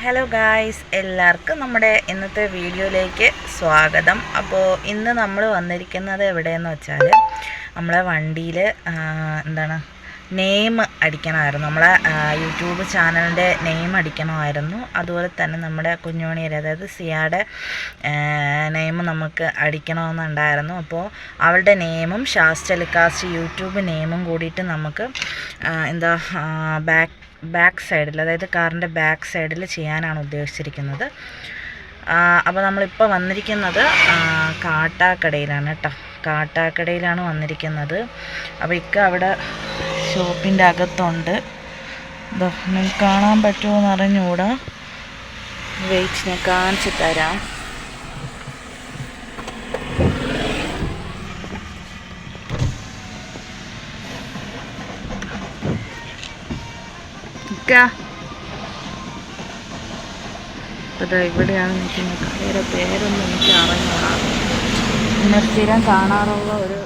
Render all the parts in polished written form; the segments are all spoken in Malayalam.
ഹലോ ഗായ്സ്, എല്ലാവർക്കും നമ്മുടെ ഇന്നത്തെ വീഡിയോയിലേക്ക് സ്വാഗതം. അപ്പോൾ ഇന്ന് നമ്മൾ വന്നിരിക്കുന്നത് എവിടെയെന്ന് വെച്ചാൽ നമ്മളെ വണ്ടിയിൽ നെയിം അടിക്കണമായിരുന്നു. നമ്മളെ യൂട്യൂബ് ചാനലിൻ്റെ നെയിം അടിക്കണമായിരുന്നു. അതുപോലെ തന്നെ നമ്മുടെ കുഞ്ഞുമണിയുടെ, അതായത് സിയാടെ നെയിം നമുക്ക് അടിക്കണമെന്നുണ്ടായിരുന്നു. അപ്പോൾ അവളുടെ നെയിമും ഷാസ് ടെലികാസ്റ്റ് യൂട്യൂബ് നെയിമും കൂടിയിട്ട് നമുക്ക് ബാക്ക് സൈഡിൽ, അതായത് കാറിൻ്റെ ബാക്ക് സൈഡിൽ ചെയ്യാനാണ് ഉദ്ദേശിച്ചിരിക്കുന്നത്. അപ്പോൾ നമ്മളിപ്പോൾ വന്നിരിക്കുന്നത് കാട്ടാക്കടയിലാണ് കേട്ടോ. കാട്ടാക്കടയിലാണ് വന്നിരിക്കുന്നത്. അപ്പോൾ അവിടെ ഷോപ്പിൻ്റെ അകത്തുണ്ട്. നിങ്ങൾക്ക് കാണാൻ പറ്റുമോ എന്ന് അറിഞ്ഞുകൂടാ. വെയിറ്റ്, ഞാൻ കാണിച്ചു തരാം. അതാ ഇവിടെയാണ് നിൽക്കുന്നത്. വേറെ പേരൊന്നും എനിക്ക് അറിഞ്ഞൂടാ. പിന്നെ സ്ഥിരം കാണാറുള്ള ഒരു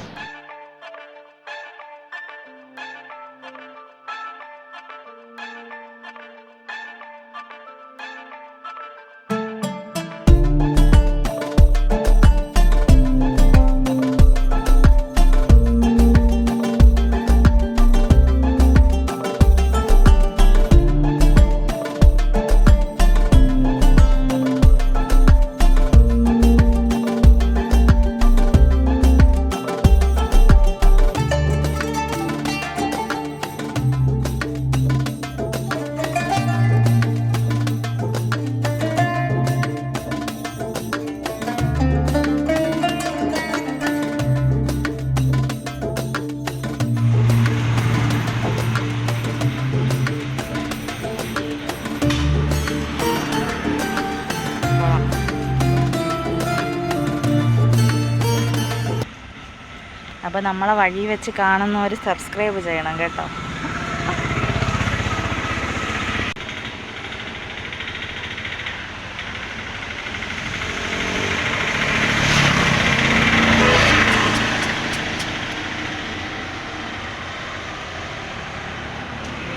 അപ്പോൾ നമ്മളെ വഴി വെച്ച് കാണുന്നവർ സബ്സ്ക്രൈബ് ചെയ്യണം കേട്ടോ.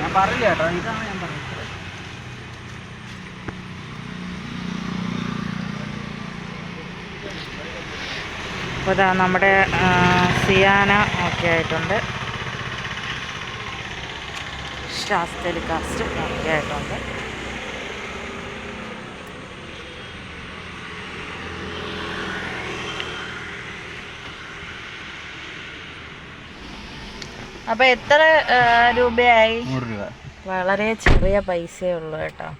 ഞാൻ പറയില്ല കേട്ടോ, ഇതാണ് ഞാൻ പറഞ്ഞത്. അപ്പോൾ ഇതാ നമ്മുടെ സിയാന ഓക്കെ ആയിട്ടുണ്ട്. ഷാസ് ടെലികാസ്റ്റ് ഓക്കെ ആയിട്ടുണ്ട്. അപ്പോൾ എത്ര രൂപയായി? 100 രൂപ. വളരെ ചെറിയ പൈസയേ ഉള്ളൂ കേട്ടോ.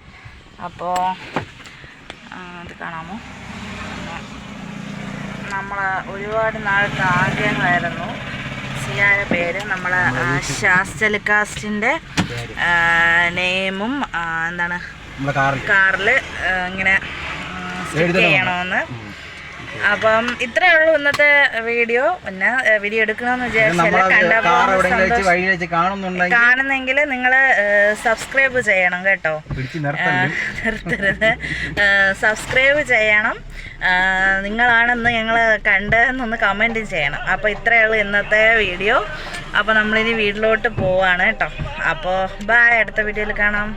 അപ്പോൾ ഇത് കാണാമോ, നമ്മൾ ഒരുപാട് നാളത്തെ ആഗ്രഹമായിരുന്നു സിയാൻ്റെ പേര്, നമ്മളെ ഷാസ് ടെലികാസ്റ്റിൻ്റെ നെയിമും കാറിൽ ഇങ്ങനെ സ്റ്റിക്ക് ചെയ്യണമെന്ന്. അപ്പം ഇത്രയേ ഉള്ളൂ ഇന്നത്തെ വീഡിയോ. പിന്നെ വീഡിയോ എടുക്കണമെന്ന് വിചാരിച്ചില്ല, കാണുന്നെങ്കിൽ നിങ്ങൾ സബ്സ്ക്രൈബ് ചെയ്യണം കേട്ടോ. നിർത്തരുത്, സബ്സ്ക്രൈബ് ചെയ്യണം. നിങ്ങളാണെന്ന് ഞങ്ങൾ കണ്ടതെന്നൊന്ന് കമൻറ്റ് ചെയ്യണം. അപ്പോൾ ഇത്രയേ ഉള്ളൂ ഇന്നത്തെ വീഡിയോ. അപ്പോൾ നമ്മളിനി വീട്ടിലോട്ട് പോവാണ് കേട്ടോ. അപ്പോൾ ബൈ, അടുത്ത വീഡിയോയിൽ കാണാം.